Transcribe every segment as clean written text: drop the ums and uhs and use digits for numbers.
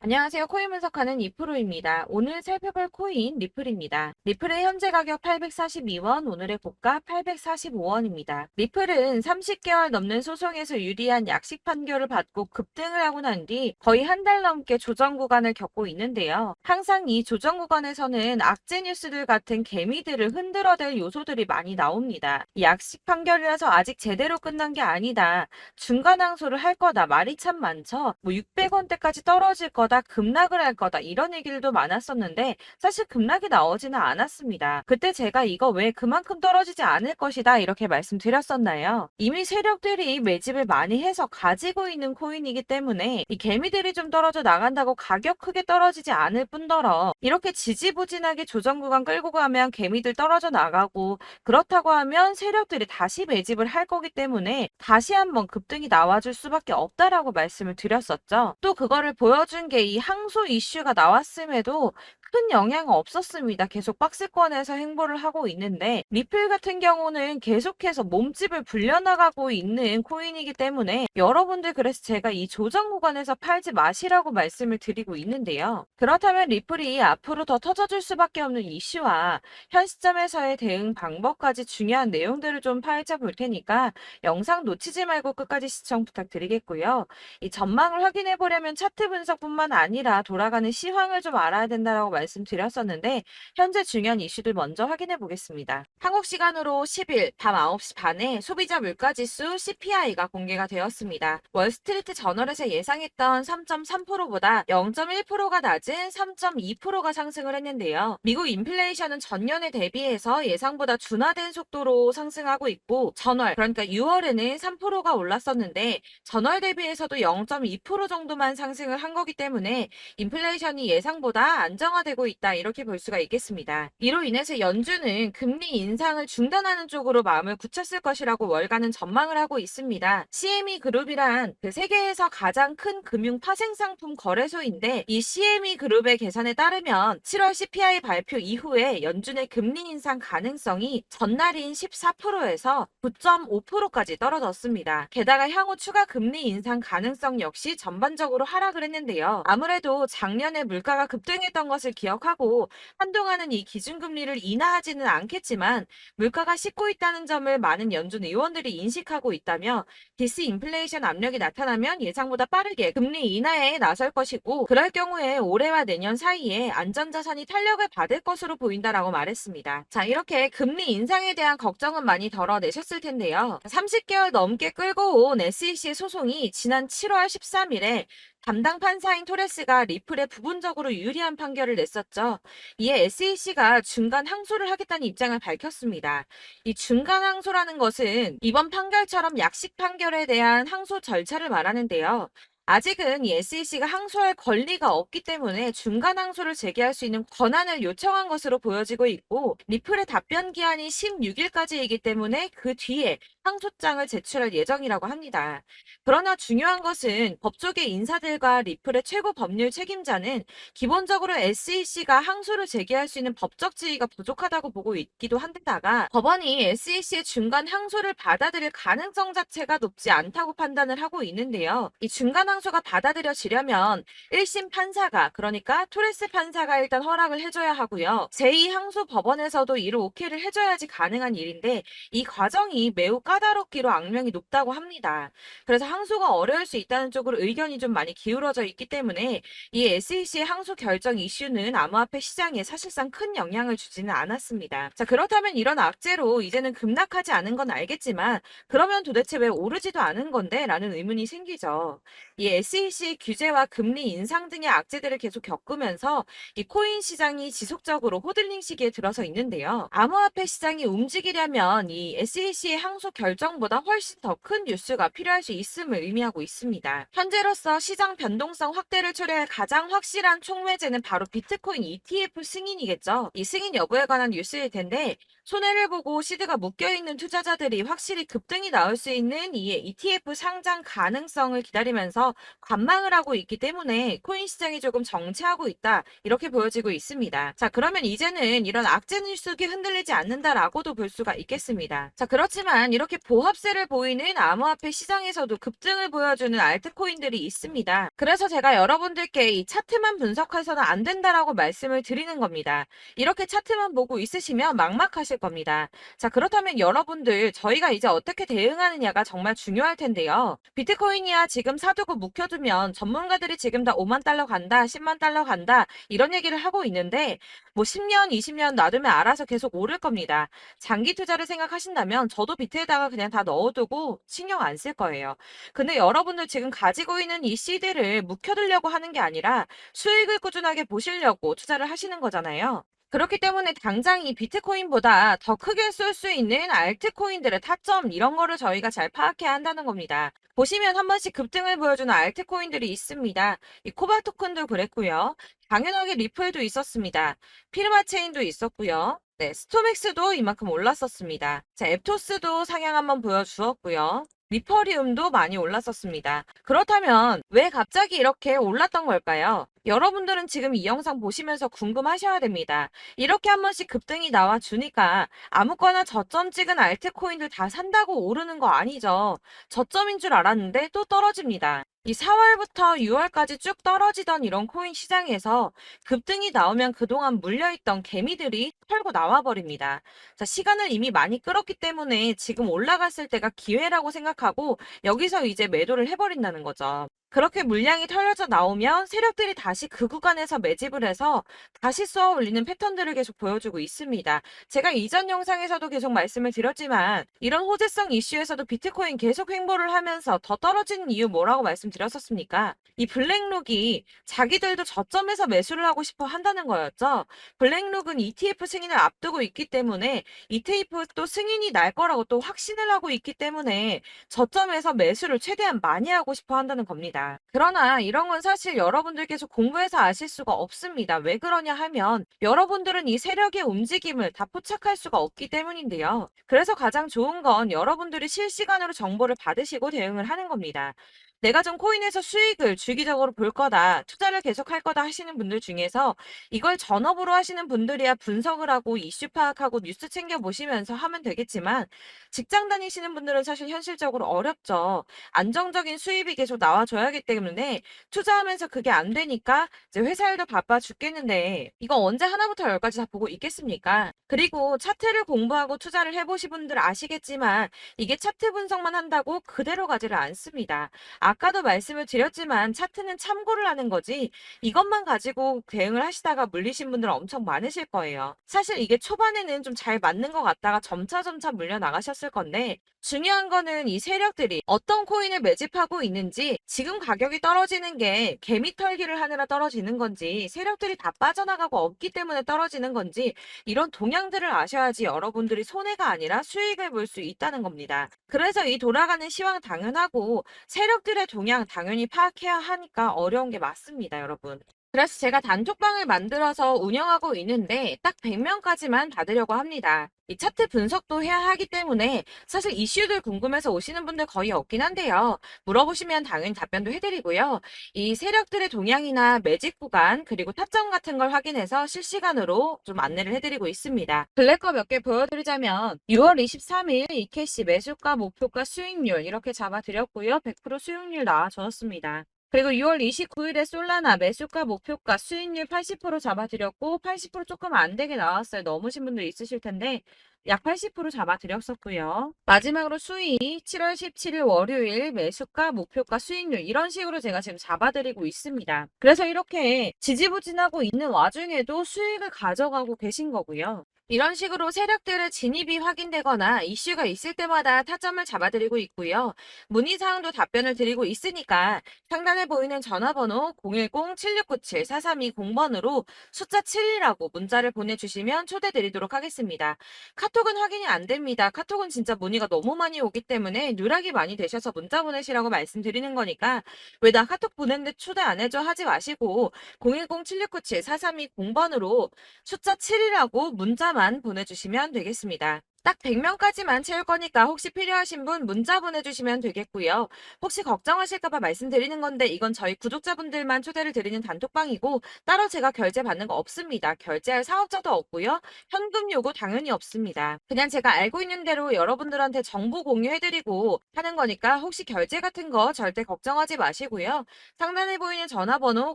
안녕하세요. 코인 분석하는 이프로입니다. 오늘 살펴볼 코인 리플입니다. 리플의 현재 가격 842원, 오늘의 고가 845원입니다. 리플은 30개월 넘는 소송에서 유리한 약식 판결을 받고 급등을 하고 난 뒤 거의 한 달 넘게 조정 구간을 겪고 있는데요. 항상 이 조정 구간에서는 악재 뉴스들 같은 개미들을 흔들어댈 요소들이 많이 나옵니다. 이 약식 판결이라서 아직 제대로 끝난 게 아니다. 중간 항소를 할 거다. 말이 참 많죠. 600원대까지 떨어질 거다. 급락을 할 거다. 이런 얘기들도 많았었는데 사실 급락이 나오지는 않았습니다. 그때 제가 이거 왜 그만큼 떨어지지 않을 것이다 이렇게 말씀드렸었나요? 이미 세력들이 매집을 많이 해서 가지고 있는 코인이기 때문에 이 개미들이 좀 떨어져 나간다고 가격 크게 떨어지지 않을 뿐더러 이렇게 지지부진하게 조정 구간 끌고 가면 개미들 떨어져 나가고 그렇다고 하면 세력들이 다시 매집을 할 거기 때문에 다시 한번 급등이 나와줄 수밖에 없다라고 말씀을 드렸었죠. 또 그거를 보여준 게 이 항소 이슈가 나왔음에도 큰 영향은 없었습니다. 계속 박스권에서 행보를 하고 있는데 리플 같은 경우는 계속해서 몸집을 불려나가고 있는 코인이기 때문에 여러분들 그래서 제가 이 조정 구간에서 팔지 마시라고 말씀을 드리고 있는데요. 그렇다면 리플이 앞으로 더 터져줄 수밖에 없는 이슈와 현 시점에서의 대응 방법까지 중요한 내용들을 좀 파헤쳐 볼 테니까 영상 놓치지 말고 끝까지 시청 부탁드리겠고요. 이 전망을 확인해 보려면 차트 분석뿐만 아니라 돌아가는 시황을 좀 알아야 된다라고 말씀드렸었는데 현재 중요한 이슈들 먼저 확인해 보겠습니다. 한국 시간으로 10일 밤 9시 반에 소비자 물가지수 CPI가 공개가 되었습니다. 월스트리트 저널에서 예상했던 3.3%보다 0.1%가 낮은 3.2%가 상승을 했는데요. 미국 인플레이션은 전년에 대비해서 예상보다 둔화된 속도로 상승하고 있고 전월 그러니까 6월에는 3%가 올랐었는데 전월 대비해서도 0.2% 정도만 상승을 한 거기 때문에 인플레이션이 예상보다 안정화되고 있다 이렇게 볼 수가 있겠습니다. 이로 인해서 연준은 금리 인상을 중단하는 쪽으로 마음을 굳혔을 것이라고 월가는 전망을 하고 있습니다. CME 그룹이란 그 세계에서 가장 큰 금융 파생상품 거래소인데 이 CME 그룹의 계산에 따르면 7월 CPI 발표 이후에 연준의 금리 인상 가능성이 전날인 14%에서 9.5%까지 떨어졌습니다. 게다가 향후 추가 금리 인상 가능성 역시 전반적으로 하락을 했는데요. 아무래도 작년에 물가가 급등했던 것을 기억하고 한동안은 이 기준금리를 인하하지는 않겠지만 물가가 씻고 있다는 점을 많은 연준 의원들이 인식하고 있다며 디스인플레이션 압력이 나타나면 예상보다 빠르게 금리 인하에 나설 것이고 그럴 경우에 올해와 내년 사이에 안전자산이 탄력을 받을 것으로 보인다라고 말했습니다. 자, 이렇게 금리 인상에 대한 걱정은 많이 덜어내셨을 텐데요. 30개월 넘게 끌고 온 SEC 소송이 지난 7월 13일에 담당 판사인 토레스가 리플에 부분적으로 유리한 판결을 냈었죠. 이에 SEC가 중간 항소를 하겠다는 입장을 밝혔습니다. 이 중간 항소라는 것은 이번 판결처럼 약식 판결에 대한 항소 절차를 말하는데요. 아직은 이 SEC가 항소할 권리가 없기 때문에 중간 항소를 제기할 수 있는 권한을 요청한 것으로 보여지고 있고 리플의 답변 기한이 16일까지이기 때문에 그 뒤에 항소장을 제출할 예정이라고 합니다. 그러나 중요한 것은 법조계 인사들과 리플의 최고 법률 책임자는 기본적으로 SEC가 항소를 제기할 수 있는 법적 지위가 부족하다고 보고 있기도 한데다가 법원이 SEC의 중간 항소를 받아들일 가능성 자체가 높지 않다고 판단을 하고 있는데요. 이 중간 항소가 받아들여지려면 1심 판사가 그러니까 토레스 판사가 일단 허락을 해줘야 하고요. 제2항소 법원에서도 이를 오케이를 해줘야지 가능한 일인데 이 과정이 매우 까다롭기로 악명이 높다고 합니다. 그래서 항소가 어려울 수 있다는 쪽으로 의견이 좀 많이 기울어져 있기 때문에 이 SEC의 항소 결정 이슈는 암호화폐 시장에 사실상 큰 영향을 주지는 않았습니다. 자, 그렇다면 이런 악재로 이제는 급락하지 않은 건 알겠지만 그러면 도대체 왜 오르지도 않은 건데? 라는 의문이 생기죠. 이 SEC 규제와 금리 인상 등의 악재들을 계속 겪으면서 이 코인 시장이 지속적으로 호들링 시기에 들어서 있는데요. 암호화폐 시장이 움직이려면 이 SEC의 항소 결정보다 훨씬 더 큰 뉴스가 필요할 수 있음을 의미하고 있습니다. 현재로서 시장 변동성 확대를 초래할 가장 확실한 촉매제는 바로 비트코인 ETF 승인이겠죠. 이 승인 여부에 관한 뉴스일 텐데 손해를 보고 시드가 묶여있는 투자자들이 확실히 급등이 나올 수 있는 이 ETF 상장 가능성을 기다리면서 관망을 하고 있기 때문에 코인 시장이 조금 정체하고 있다. 이렇게 보여지고 있습니다. 자, 그러면 이제는 이런 악재 뉴스가 흔들리지 않는다라고도 볼 수가 있겠습니다. 자, 그렇지만 이렇게 보합세를 보이는 암호화폐 시장에서도 급등을 보여주는 알트코인들이 있습니다. 그래서 제가 여러분들께 이 차트만 분석해서는 안 된다라고 말씀을 드리는 겁니다. 이렇게 차트만 보고 있으시면 막막하실 겁니다. 자, 그렇다면 여러분들 저희가 이제 어떻게 대응하느냐가 정말 중요할 텐데요. 비트코인이야 지금 사두고 묵혀두면 전문가들이 지금 다 5만 달러 간다, 10만 달러 간다 이런 얘기를 하고 있는데 뭐 10년, 20년 놔두면 알아서 계속 오를 겁니다. 장기 투자를 생각하신다면 저도 비트에다가 그냥 다 넣어두고 신경 안 쓸 거예요. 근데 여러분들 지금 가지고 있는 이 시드를 묵혀두려고 하는 게 아니라 수익을 꾸준하게 보시려고 투자를 하시는 거잖아요. 그렇기 때문에 당장 이 비트코인보다 더 크게 쏠 수 있는 알트코인들의 타점 이런 거를 저희가 잘 파악해야 한다는 겁니다. 보시면 한 번씩 급등을 보여주는 알트코인들이 있습니다. 이 코바 토큰도 그랬고요. 당연하게 리플도 있었습니다. 피르마체인도 있었고요. 네, 스토맥스도 이만큼 올랐었습니다. 자, 앱토스도 상향 한번 보여주었고요. 리퍼리움도 많이 올랐었습니다. 그렇다면 왜 갑자기 이렇게 올랐던 걸까요? 여러분들은 지금 이 영상 보시면서 궁금하셔야 됩니다. 이렇게 한 번씩 급등이 나와 주니까 아무거나 저점 찍은 알트코인들 다 산다고 오르는 거 아니죠. 저점인 줄 알았는데 또 떨어집니다. 이 4월부터 6월까지 쭉 떨어지던 이런 코인 시장에서 급등이 나오면 그동안 물려있던 개미들이 털고 나와버립니다. 자, 시간을 이미 많이 끌었기 때문에 지금 올라갔을 때가 기회라고 생각하고 여기서 이제 매도를 해버린다는 거죠. 그렇게 물량이 털려져 나오면 세력들이 다시 그 구간에서 매집을 해서 다시 쏘아 올리는 패턴들을 계속 보여주고 있습니다. 제가 이전 영상에서도 계속 말씀을 드렸지만 이런 호재성 이슈에서도 비트코인 계속 횡보를 하면서 더 떨어지는 이유 뭐라고 말씀드렸었습니까? 이 블랙록이 자기들도 저점에서 매수를 하고 싶어 한다는 거였죠. 블랙록은 ETF 승인을 앞두고 있기 때문에 ETF 또 승인이 날 거라고 또 확신을 하고 있기 때문에 저점에서 매수를 최대한 많이 하고 싶어 한다는 겁니다. 그러나 이런 건 사실 여러분들께서 공부해서 아실 수가 없습니다. 왜 그러냐 하면 여러분들은 이 세력의 움직임을 다 포착할 수가 없기 때문인데요. 그래서 가장 좋은 건 여러분들이 실시간으로 정보를 받으시고 대응을 하는 겁니다. 내가 좀 코인에서 수익을 주기적으로 볼 거다, 투자를 계속할 거다 하시는 분들 중에서 이걸 전업으로 하시는 분들이야 분석을 하고 이슈 파악하고 뉴스 챙겨 보시면서 하면 되겠지만 직장 다니시는 분들은 사실 현실적으로 어렵죠. 안정적인 수입이 계속 나와줘야 하기 때문에 투자하면서 그게 안 되니까 이제 회사 일도 바빠 죽겠는데 이거 언제 하나부터 열까지 다 보고 있겠습니까? 그리고 차트를 공부하고 투자를 해보신 분들 아시겠지만 이게 차트 분석만 한다고 그대로 가지를 않습니다. 아까도 말씀을 드렸지만 차트는 참고를 하는 거지 이것만 가지고 대응을 하시다가 물리신 분들 엄청 많으실 거예요. 사실 이게 초반에는 좀 잘 맞는 것 같다가 점차 물려 나가셨을 건데 중요한 거는 이 세력들이 어떤 코인을 매집하고 있는지 지금 가격이 떨어지는 게 개미 털기를 하느라 떨어지는 건지 세력들이 다 빠져나가고 없기 때문에 떨어지는 건지 이런 동향들을 아셔야지 여러분들이 손해가 아니라 수익을 볼 수 있다는 겁니다. 그래서 이 돌아가는 시황 당연하고 세력들의 동향 당연히 파악해야 하니까 어려운 게 맞습니다, 여러분. 그래서 제가 단톡방을 만들어서 운영하고 있는데 딱 100명까지만 받으려고 합니다. 이 차트 분석도 해야 하기 때문에 사실 이슈들 궁금해서 오시는 분들 거의 없긴 한데요. 물어보시면 당연히 답변도 해드리고요. 이 세력들의 동향이나 매집 구간 그리고 타점 같은 걸 확인해서 실시간으로 좀 안내를 해드리고 있습니다. 블랙거 몇 개 보여드리자면 6월 23일 이캐시 매수가, 목표가, 수익률 이렇게 잡아드렸고요. 100% 수익률 나와줬습니다. 그리고 6월 29일에 솔라나 매수가, 목표가, 수익률 80% 잡아드렸고 80% 조금 안 되게 나왔어요. 넘으신 분들 있으실 텐데 약 80% 잡아드렸었고요. 마지막으로 수익 7월 17일 월요일 매수가, 목표가, 수익률 이런 식으로 제가 지금 잡아드리고 있습니다. 그래서 이렇게 지지부진하고 있는 와중에도 수익을 가져가고 계신 거고요. 이런 식으로 세력들의 진입이 확인되거나 이슈가 있을 때마다 타점을 잡아드리고 있고요. 문의사항도 답변을 드리고 있으니까 상단에 보이는 전화번호 010-7697-4320번으로 숫자 7이라고 문자를 보내주시면 초대드리도록 하겠습니다. 카톡은 확인이 안 됩니다. 카톡은 진짜 문의가 너무 많이 오기 때문에 누락이 많이 되셔서 문자 보내시라고 말씀드리는 거니까 왜 나 카톡 보냈는데 초대 안 해줘 하지 마시고 010-7697-4320번으로 숫자 7이라고 문자만 문자만 보내주시면 되겠습니다. 딱 100명까지만 채울 거니까 혹시 필요하신 분 문자 보내주시면 되겠고요. 혹시 걱정하실까봐 말씀드리는 건데 이건 저희 구독자분들만 초대를 드리는 단톡방이고 따로 제가 결제 받는 거 없습니다. 결제할 사업자도 없고요. 현금 요구 당연히 없습니다. 그냥 제가 알고 있는 대로 여러분들한테 정보 공유해드리고 하는 거니까 혹시 결제 같은 거 절대 걱정하지 마시고요. 상단에 보이는 전화번호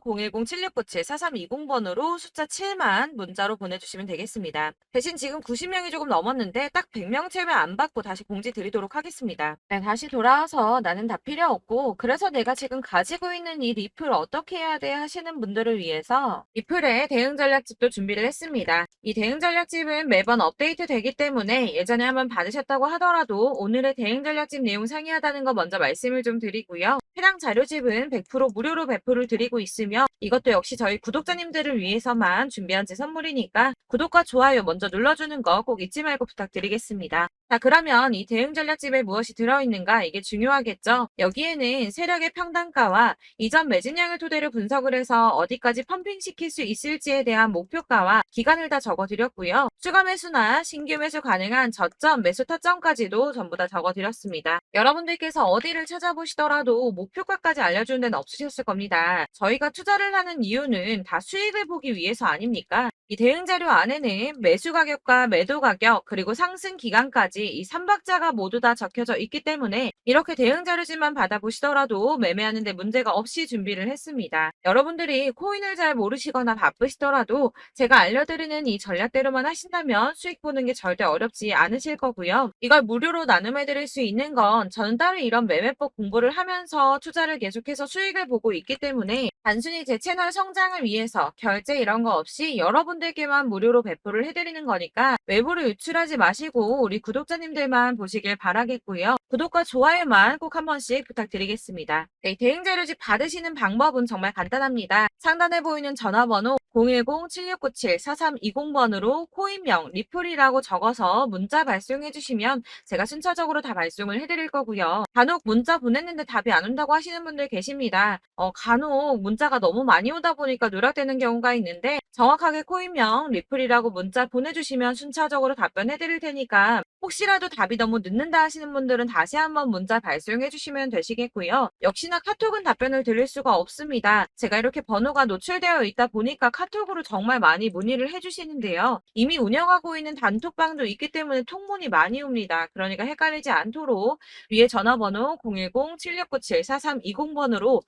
010-7697-4320번으로 숫자 7만 문자로 보내주시면 되겠습니다. 대신 지금 90명이 조금 넘었는데 딱 100명 채우면 안 받고 다시 공지 드리도록 하겠습니다. 네, 다시 돌아와서 나는 다 필요 없고 그래서 내가 지금 가지고 있는 이 리플 어떻게 해야 돼 하시는 분들을 위해서 리플의 대응 전략집도 준비를 했습니다. 이 대응 전략집은 매번 업데이트 되기 때문에 예전에 한번 받으셨다고 하더라도 오늘의 대응 전략집 내용 상이하다는 거 먼저 말씀을 좀 드리고요. 해당 자료집은 100% 무료로 배포를 드리고 있으며 이것도 역시 저희 구독자님들을 위해서만 준비한 제 선물이니까 구독과 좋아요 먼저 눌러주는 거 꼭 잊지 말고 부탁드리겠습니다. 자, 그러면 이 대응 전략집에 무엇이 들어있는가 이게 중요하겠죠? 여기에는 세력의 평단가와 이전 매진량을 토대로 분석을 해서 어디까지 펌핑시킬 수 있을지에 대한 목표가와 기간을 다 적어드렸고요. 추가 매수나 신규 매수 가능한 저점, 매수 타점까지도 전부 다 적어드렸습니다. 여러분들께서 어디를 찾아보시더라도 목표가까지 알려주는 데는 없으셨을 겁니다. 저희가 투자를 하는 이유는 다 수익을 보기 위해서 아닙니까? 이 대응 자료 안에는 매수 가격과 매도 가격 그리고 상승 기간까지 이 3박자가 모두 다 적혀져 있기 때문에 이렇게 대응 자료집만 받아보시더라도 매매하는 데 문제가 없이 준비를 했습니다. 여러분들이 코인을 잘 모르시거나 바쁘시더라도 제가 알려드리는 이 전략대로만 하신다면 수익 보는 게 절대 어렵지 않으실 거고요. 이걸 무료로 나눔해드릴 수 있는 건 저는 따로 이런 매매법 공부를 하면서 투자를 계속해서 수익을 보고 있기 때문에 단순히 제 채널 성장을 위해서 결제 이런 거 없이 여러분들께만 무료로 배포를 해드리는 거니까 외부로 유출하지 마시고 우리 구독자님들만 보시길 바라겠고요. 구독과 좋아요만 꼭 한 번씩 부탁드리겠습니다. 네, 대응 자료집 받으시는 방법은 정말 간단합니다. 상단에 보이는 전화번호 010-7697-4320번으로 코인명 리플이라고 적어서 문자 발송해 주시면 제가 순차적으로 다 발송을 해드릴 거고요. 간혹 문자 보냈는데 답이 안 온다고 하시는 분들 계십니다. 간혹 문자가 너무 많이 오다 보니까 누락되는 경우가 있는데 정확하게 코인명 리플이라고 문자 보내주시면 순차적으로 답변해 드릴 테니까 혹시라도 답이 너무 늦는다 하시는 분들은 다시 한번 문자 발송해 주시면 되시겠고요. 역시나 카톡은 답변을 드릴 수가 없습니다. 제가 이렇게 번호가 노출되어 있다 보니까 카톡으로 정말 많이 문의를 해주시는데요. 이미 운영하고 있는 단톡방도 있기 때문에 통문이 많이 옵니다. 그러니까 헷갈리지 않도록 위에 전화번호 010-7697-4320번으로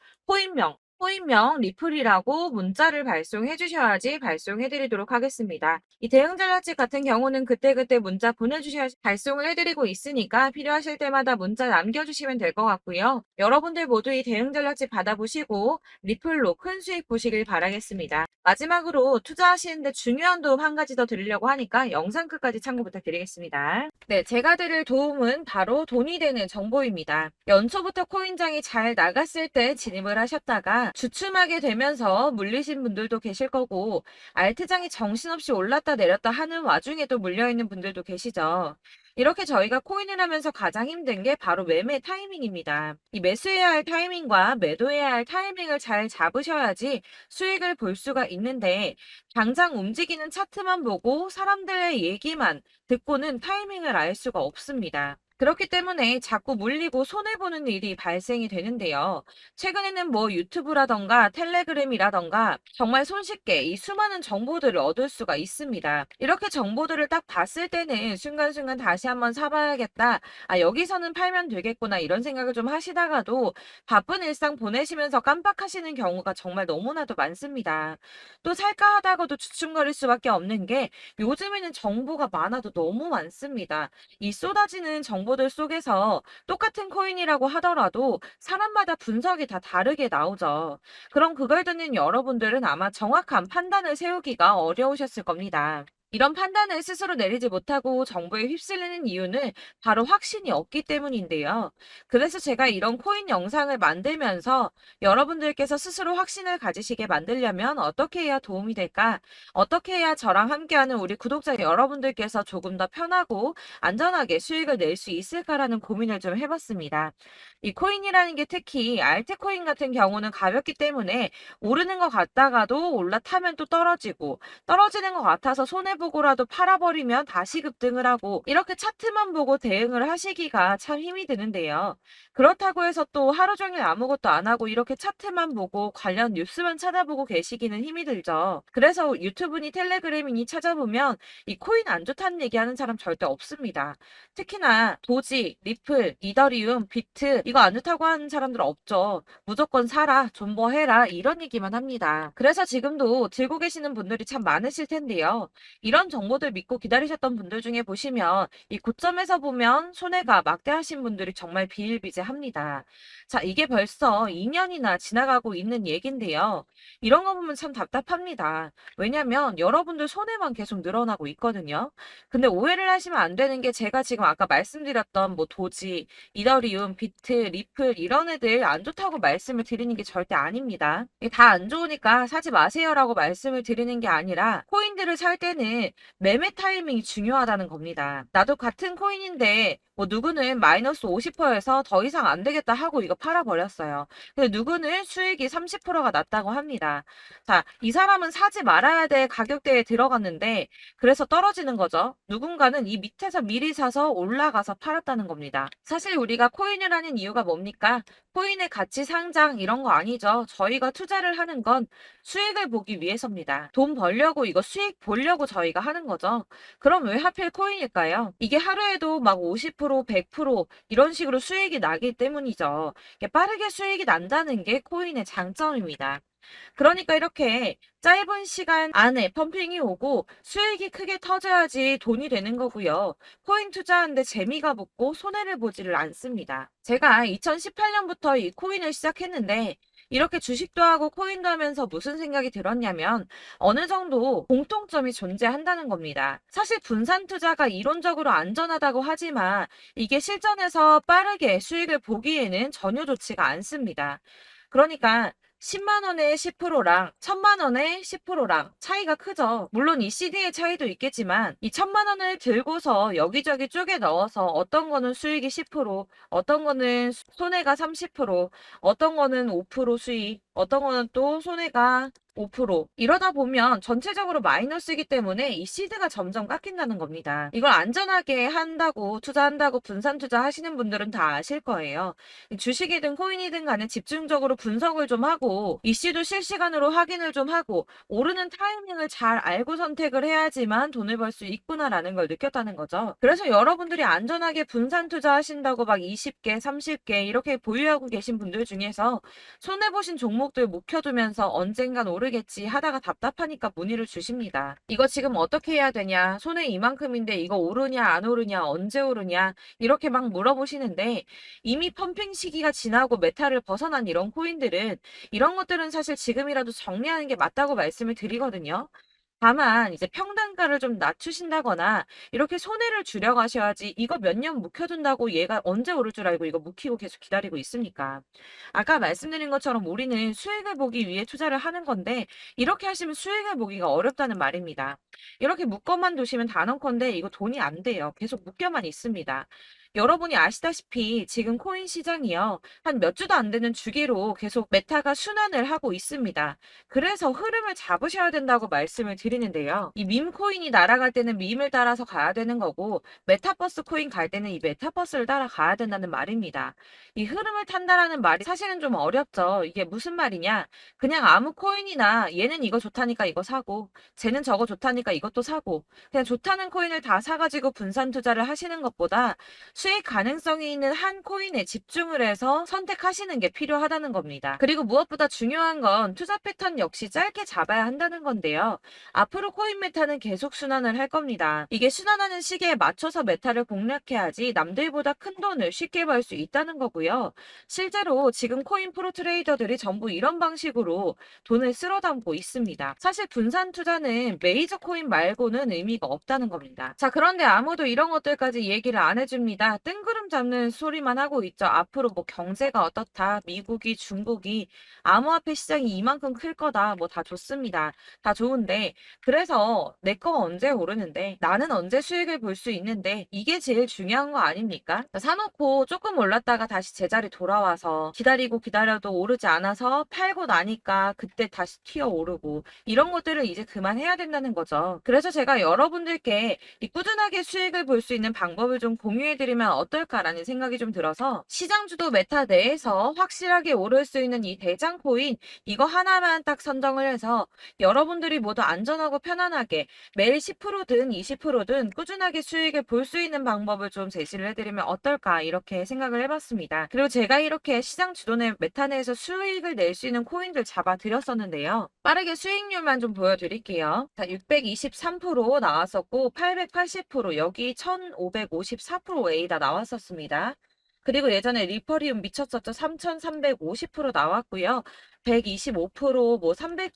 코인명 리플이라고 문자를 발송해 주셔야지 발송해 드리도록 하겠습니다. 이 대응 전략집 같은 경우는 그때그때 문자 보내주셔야 발송을 해드리고 있으니까 필요하실 때마다 문자 남겨주시면 될 것 같고요. 여러분들 모두 이 대응 전략집 받아보시고 리플로 큰 수익 보시길 바라겠습니다. 마지막으로 투자하시는데 중요한 도움 한 가지 더 드리려고 하니까 영상 끝까지 참고 부탁드리겠습니다. 네, 제가 드릴 도움은 바로 돈이 되는 정보입니다. 연초부터 코인장이 잘 나갔을 때 진입을 하셨다가 주춤하게 되면서 물리신 분들도 계실 거고 알트장이 정신없이 올랐다 내렸다 하는 와중에도 물려있는 분들도 계시죠. 이렇게 저희가 코인을 하면서 가장 힘든 게 바로 매매 타이밍입니다. 이 매수해야 할 타이밍과 매도해야 할 타이밍을 잘 잡으셔야지 수익을 볼 수가 있는데 당장 움직이는 차트만 보고 사람들의 얘기만 듣고는 타이밍을 알 수가 없습니다. 그렇기 때문에 자꾸 물리고 손해보는 일이 발생이 되는데요. 최근에는 뭐 유튜브라던가 텔레그램이라던가 정말 손쉽게 이 수많은 정보들을 얻을 수가 있습니다. 이렇게 정보들을 딱 봤을 때는 순간순간 다시 한번 사봐야겠다. 아, 여기서는 팔면 되겠구나. 이런 생각을 좀 하시다가도 바쁜 일상 보내시면서 깜빡하시는 경우가 정말 너무나도 많습니다. 또 살까 하다가도 주춤거릴 수밖에 없는 게 요즘에는 정보가 많아도 너무 많습니다. 이 쏟아지는 정보들 속에서 똑같은 코인이라고 하더라도 사람마다 분석이 다 다르게 나오죠. 그럼 그걸 듣는 여러분들은 아마 정확한 판단을 세우기가 어려우셨을 겁니다. 이런 판단을 스스로 내리지 못하고 정보에 휩쓸리는 이유는 바로 확신이 없기 때문인데요. 그래서 제가 이런 코인 영상을 만들면서 여러분들께서 스스로 확신을 가지시게 만들려면 어떻게 해야 도움이 될까? 어떻게 해야 저랑 함께하는 우리 구독자 여러분들께서 조금 더 편하고 안전하게 수익을 낼 수 있을까라는 고민을 좀 해봤습니다. 이 코인이라는 게 특히 알트코인 같은 경우는 가볍기 때문에 오르는 것 같다가도 올라타면 또 떨어지고 떨어지는 것 같아서 손해보고라도 팔아버리면 다시 급등을 하고 이렇게 차트만 보고 대응을 하시기가 참 힘이 드는데요. 그렇다고 해서 또 하루 종일 아무것도 안 하고 이렇게 차트만 보고 관련 뉴스만 찾아보고 계시기는 힘이 들죠. 그래서 유튜브니 텔레그램이니 찾아보면 이 코인 안 좋다는 얘기하는 사람 절대 없습니다. 특히나 도지, 리플, 이더리움, 비트 이거 안 좋다고 하는 사람들 없죠. 무조건 사라, 존버해라 이런 얘기만 합니다. 그래서 지금도 들고 계시는 분들이 참 많으실 텐데요. 이런 정보들 믿고 기다리셨던 분들 중에 보시면 이 고점에서 보면 손해가 막대하신 분들이 정말 비일비재합니다. 자, 이게 벌써 2년이나 지나가고 있는 얘긴데요. 이런 거 보면 참 답답합니다. 왜냐면 여러분들 손해만 계속 늘어나고 있거든요. 근데 오해를 하시면 안 되는 게 제가 지금 아까 말씀드렸던 뭐 도지, 이더리움, 비트, 리플 이런 애들 안 좋다고 말씀을 드리는 게 절대 아닙니다. 다 안 좋으니까 사지 마세요라고 말씀을 드리는 게 아니라 코인들을 살 때는 매매 타이밍이 중요하다는 겁니다. 나도 같은 코인인데 뭐 누구는 마이너스 50%에서 더 이상 안 되겠다 하고 이거 팔아버렸어요. 근데 누구는 수익이 30%가 났다고 합니다. 자, 이 사람은 사지 말아야 될 가격대에 들어갔는데 그래서 떨어지는 거죠. 누군가는 이 밑에서 미리 사서 올라가서 팔았다는 겁니다. 사실 우리가 코인을 하는 이유가 뭡니까? 코인의 가치 상장 이런 거 아니죠. 저희가 투자를 하는 건 수익을 보기 위해서입니다. 돈 벌려고 이거 수익 보려고 저희가 하는 거죠. 그럼 왜 하필 코인일까요? 이게 하루에도 막 50%, 100% 이런 식으로 수익이 나기 때문이죠. 이게 빠르게 수익이 난다는 게 코인의 장점입니다. 그러니까 이렇게 짧은 시간 안에 펌핑이 오고 수익이 크게 터져야지 돈이 되는 거고요. 코인 투자하는데 재미가 붙고 손해를 보지를 않습니다. 제가 2018년부터 이 코인을 시작했는데 이렇게 주식도 하고 코인도 하면서 무슨 생각이 들었냐면 어느 정도 공통점이 존재한다는 겁니다. 사실 분산 투자가 이론적으로 안전하다고 하지만 이게 실전에서 빠르게 수익을 보기에는 전혀 좋지가 않습니다. 그러니까 10만 원에 10%랑 1000만 원에 10%랑 차이가 크죠. 물론 이 CD의 차이도 있겠지만 이 1000만 원을 들고서 여기저기 쪼개 넣어서 어떤 거는 수익이 10%, 어떤 거는 손해가 30%, 어떤 거는 5% 수익, 어떤 거는 또 손해가 5% 이러다 보면 전체적으로 마이너스이기 때문에 이 시드가 점점 깎인다는 겁니다. 이걸 안전하게 한다고 투자한다고 분산 투자하시는 분들은 다 아실 거예요. 주식이든 코인이든 간에 집중적으로 분석을 좀 하고 이슈도 실시간으로 확인을 좀 하고 오르는 타이밍을 잘 알고 선택을 해야지만 돈을 벌 수 있구나라는 걸 느꼈다는 거죠. 그래서 여러분들이 안전하게 분산 투자하신다고 막 20개, 30개 이렇게 보유하고 계신 분들 중에서 손해보신 종목들 묵혀두면서 언젠간 오르겠지 하다가 답답하니까 문의를 주십니다. 이거 지금 어떻게 해야 되냐? 손해 이만큼인데 이거 오르냐 안 오르냐 언제 오르냐 이렇게 막 물어보시는데 이미 펌핑 시기가 지나고 메타를 벗어난 이런 코인들은 이런 것들은 사실 지금이라도 정리하는 게 맞다고 말씀을 드리거든요. 다만 이제 평단가를 좀 낮추신다거나 이렇게 손해를 줄여가셔야지 이거 몇 년 묵혀둔다고 얘가 언제 오를 줄 알고 이거 묵히고 계속 기다리고 있습니까? 아까 말씀드린 것처럼 우리는 수익을 보기 위해 투자를 하는 건데 이렇게 하시면 수익을 보기가 어렵다는 말입니다. 이렇게 묶어만 두시면 단언컨대 이거 돈이 안 돼요. 계속 묶여만 있습니다. 여러분이 아시다시피 지금 코인 시장이요. 한 몇 주도 안 되는 주기로 계속 메타가 순환을 하고 있습니다. 그래서 흐름을 잡으셔야 된다고 말씀을 드리는데요. 이 밈 코인이 날아갈 때는 밈을 따라서 가야 되는 거고 메타버스 코인 갈 때는 이 메타버스를 따라가야 된다는 말입니다. 이 흐름을 탄다라는 말이 사실은 좀 어렵죠. 이게 무슨 말이냐? 그냥 아무 코인이나 얘는 이거 좋다니까 이거 사고 쟤는 저거 좋다니까 이것도 사고 그냥 좋다는 코인을 다 사가지고 분산 투자를 하시는 것보다 수익 가능성이 있는 한 코인에 집중을 해서 선택하시는 게 필요하다는 겁니다. 그리고 무엇보다 중요한 건 투자 패턴 역시 짧게 잡아야 한다는 건데요. 앞으로 코인 메타는 계속 순환을 할 겁니다. 이게 순환하는 시기에 맞춰서 메타를 공략해야지 남들보다 큰 돈을 쉽게 벌 수 있다는 거고요. 실제로 지금 코인 프로 트레이더들이 전부 이런 방식으로 돈을 쓸어 담고 있습니다. 사실 분산 투자는 메이저 코인 말고는 의미가 없다는 겁니다. 자, 그런데 아무도 이런 것들까지 얘기를 안 해줍니다. 아니라 뜬구름 잡는 소리만 하고 있죠. 앞으로 뭐 경제가 어떻다, 미국이, 중국이 암호화폐 시장이 이만큼 클 거다, 뭐 다 좋습니다. 다 좋은데 그래서 내 거 언제 오르는데 나는 언제 수익을 볼 수 있는데 이게 제일 중요한 거 아닙니까? 사놓고 조금 올랐다가 다시 제자리 돌아와서 기다리고 기다려도 오르지 않아서 팔고 나니까 그때 다시 튀어 오르고 이런 것들을 이제 그만해야 된다는 거죠. 그래서 제가 여러분들께 이 꾸준하게 수익을 볼 수 있는 방법을 좀 공유해드리면 어떨까라는 생각이 좀 들어서 시장주도 메타 내에서 확실하게 오를 수 있는 이 대장 코인 이거 하나만 딱 선정을 해서 여러분들이 모두 안전하고 편안하게 매일 10%든 20%든 꾸준하게 수익을 볼 수 있는 방법을 좀 제시를 해드리면 어떨까 이렇게 생각을 해봤습니다. 그리고 제가 이렇게 시장 주도내 메타 내에서 수익을 낼 수 있는 코인들 잡아드렸었는데요. 빠르게 수익률만 좀 보여드릴게요. 자, 623% 나왔었고 880% 여기 1554% A다 나왔었습니다. 그리고 예전에 리퍼리움 미쳤었죠. 3350% 나왔고요. 125%, 뭐 300%,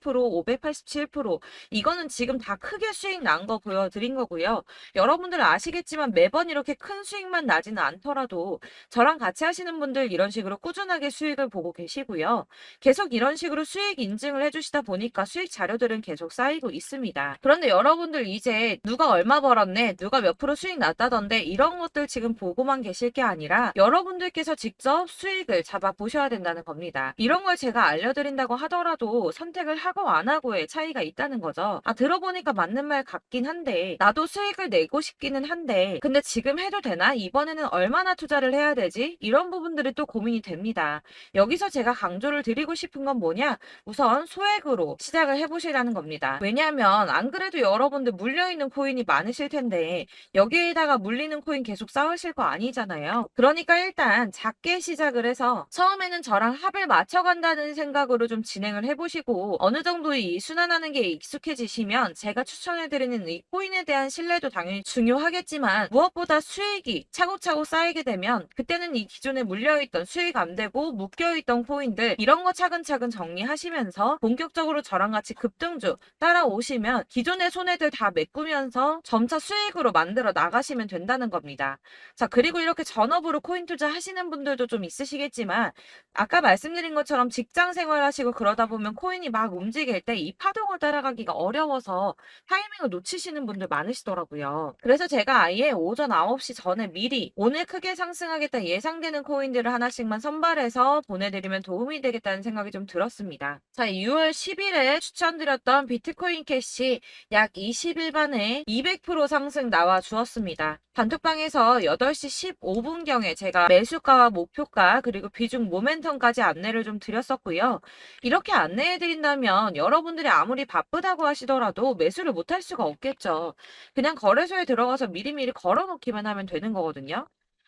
587% 이거는 지금 다 크게 수익 난 거 보여드린 거고요. 여러분들 아시겠지만 매번 이렇게 큰 수익만 나지는 않더라도 저랑 같이 하시는 분들 이런 식으로 꾸준하게 수익을 보고 계시고요. 계속 이런 식으로 수익 인증을 해주시다 보니까 수익 자료들은 계속 쌓이고 있습니다. 그런데 여러분들 이제 누가 얼마 벌었네, 누가 몇 프로 수익 났다던데 이런 것들 지금 보고만 계실 게 아니라 여러분들께서 직접 수익을 잡아 보셔야 된다는 겁니다. 이런 걸 제가 알려드린다고 하더라도 선택을 하고 안 하고의 차이가 있다는 거죠. 아, 들어보니까 맞는 말 같긴 한데 나도 수익을 내고 싶기는 한데 근데 지금 해도 되나? 이번에는 얼마나 투자를 해야 되지? 이런 부분들이 또 고민이 됩니다. 여기서 제가 강조를 드리고 싶은 건 뭐냐? 우선 소액으로 시작을 해보시라는 겁니다. 왜냐하면 안 그래도 여러분들 물려있는 코인이 많으실 텐데 여기에다가 물리는 코인 계속 쌓으실 거 아니잖아요. 그러니까 일단 작게 시작을 해서 처음에는 저랑 합을 맞춰간다는 생각으로 좀 진행을 해보시고 어느 정도 이 순환하는 게 익숙해지시면 제가 추천해드리는 이 코인에 대한 신뢰도 당연히 중요하겠지만 무엇보다 수익이 차곡차곡 쌓이게 되면 그때는 이 기존에 물려있던 수익 안 되고 묶여있던 코인들 이런 거 차근차근 정리하시면서 본격적으로 저랑 같이 급등주 따라오시면 기존의 손해들 다 메꾸면서 점차 수익으로 만들어 나가시면 된다는 겁니다. 자, 그리고 이렇게 전업으로 코인 투자 하시는 분들도 좀 있으시겠지만 아까 말씀드린 것처럼 직장 생활하시고 그러다 보면 코인이 막 움직일 때 이 파동을 따라가기가 어려워서 타이밍을 놓치시는 분들 많으시더라고요. 그래서 제가 아예 오전 9시 전에 미리 오늘 크게 상승하겠다 예상되는 코인들을 하나씩만 선발해서 보내드리면 도움이 되겠다는 생각이 좀 들었습니다. 자, 6월 10일에 추천드렸던 비트코인 캐시 약 20일 만에 200% 상승 나와 주었습니다. 단톡방에서 8시 15분경에 제가 매수가와 목표가 그리고 비중 모멘텀까지 안내를 좀 드렸었고요. 이렇게 안내해 드린다면 여러분들이 아무리 바쁘다고 하시더라도 매수를 못할 수가 없겠죠. 그냥 거래소에 들어가서 미리미리 걸어놓기만 하면 되는 거거든요.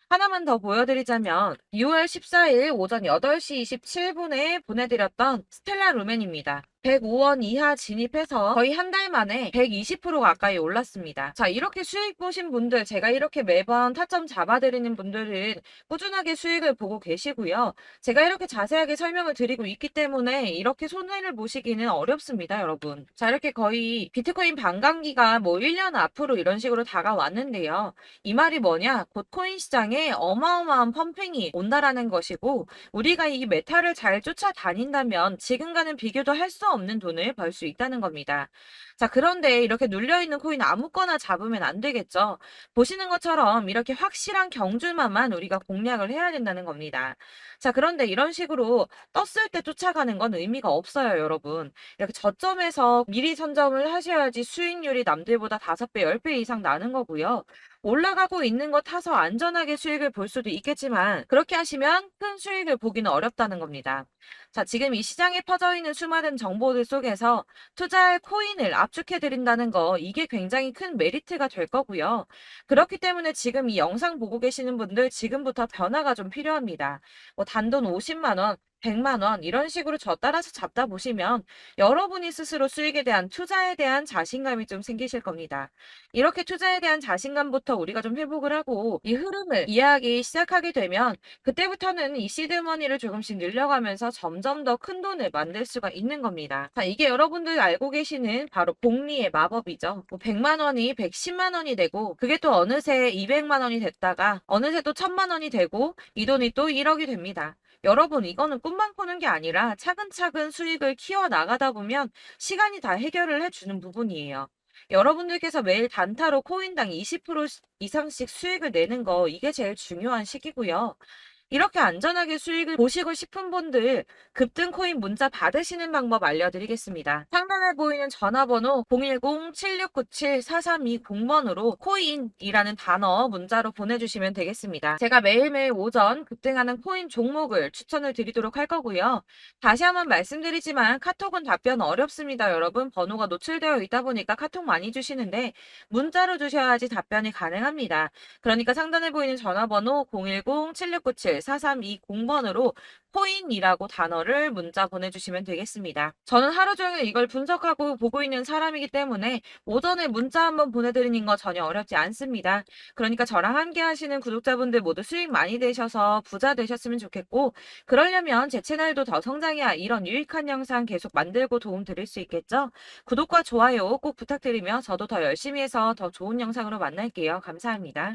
하나만 더 보여드리자면 6월 14일 오전 8시 27분에 보내드렸던 스텔라 루멘입니다. 105원 이하 진입해서 거의 한 달 만에 120% 가까이 올랐습니다. 자, 이렇게 수익 보신 분들, 제가 이렇게 매번 타점 잡아드리는 분들은 꾸준하게 수익을 보고 계시고요. 제가 이렇게 자세하게 설명을 드리고 있기 때문에 이렇게 손해를 보시기는 어렵습니다, 여러분. 자, 이렇게 거의 비트코인 반감기가 뭐 1년 앞으로 이런 식으로 다가왔는데요. 이 말이 뭐냐? 곧 코인 시장에 어마어마한 펌핑이 온다라는 것이고 우리가 이 메타를 잘 쫓아다닌다면 지금과는 비교도 할 수 없는 돈을 벌 수 있다는 겁니다. 자, 그런데 이렇게 눌려있는 코인 아무거나 잡으면 안 되겠죠. 보시는 것처럼 이렇게 확실한 경주만만 우리가 공략을 해야 된다는 겁니다. 자, 그런데 이런 식으로 떴을 때 쫓아가는 건 의미가 없어요, 여러분. 이렇게 저점에서 미리 선점을 하셔야지 수익률이 남들보다 5배, 10배 이상 나는 거고요. 올라가고 있는 거 타서 안전하게 수익을 볼 수도 있겠지만 그렇게 하시면 큰 수익을 보기는 어렵다는 겁니다. 자, 지금 이 시장에 퍼져 있는 수많은 정보들 속에서 투자할 코인을 압축해 드린다는 거 이게 굉장히 큰 메리트가 될 거고요. 그렇기 때문에 지금 이 영상 보고 계시는 분들 지금부터 변화가 좀 필요합니다. 뭐 단돈 50만 원, 100만 원 이런 식으로 저 따라서 잡다 보시면 여러분이 스스로 수익에 대한 투자에 대한 자신감이 좀 생기실 겁니다. 이렇게 투자에 대한 자신감부터 우리가 좀 회복을 하고 이 흐름을 이해하기 시작하게 되면 그때부터는 이 시드머니를 조금씩 늘려가면서 점점 더 큰 돈을 만들 수가 있는 겁니다. 자, 이게 여러분들 알고 계시는 바로 복리의 마법이죠. 뭐 100만 원이 110만 원이 되고 그게 또 어느새 200만 원이 됐다가 어느새 또 1000만 원이 되고 이 돈이 또 1억이 됩니다. 여러분, 이거는 꿈만 꾸는 게 아니라 차근차근 수익을 키워 나가다 보면 시간이 다 해결을 해주는 부분이에요. 여러분들께서 매일 단타로 코인당 20% 이상씩 수익을 내는 거, 이게 제일 중요한 시기고요. 이렇게 안전하게 수익을 보시고 싶은 분들 급등 코인 문자 받으시는 방법 알려드리겠습니다. 상단에 보이는 전화번호 010-7697-4320번으로 코인이라는 단어 문자로 보내주시면 되겠습니다. 제가 매일매일 오전 급등하는 코인 종목을 추천을 드리도록 할 거고요. 다시 한번 말씀드리지만 카톡은 답변 어렵습니다. 여러분, 번호가 노출되어 있다 보니까 카톡 많이 주시는데 문자로 주셔야지 답변이 가능합니다. 그러니까 상단에 보이는 전화번호 010-7697-4320번으로 코인이라고 단어를 문자 보내주시면 되겠습니다. 저는 하루 종일 이걸 분석하고 보고 있는 사람이기 때문에 오전에 문자 한번 보내드리는 거 전혀 어렵지 않습니다. 그러니까 저랑 함께 하시는 구독자분들 모두 수익 많이 되셔서 부자 되셨으면 좋겠고, 그러려면 제 채널도 더 성장해야 이런 유익한 영상 계속 만들고 도움 드릴 수 있겠죠? 구독과 좋아요 꼭 부탁드리며 저도 더 열심히 해서 더 좋은 영상으로 만날게요. 감사합니다.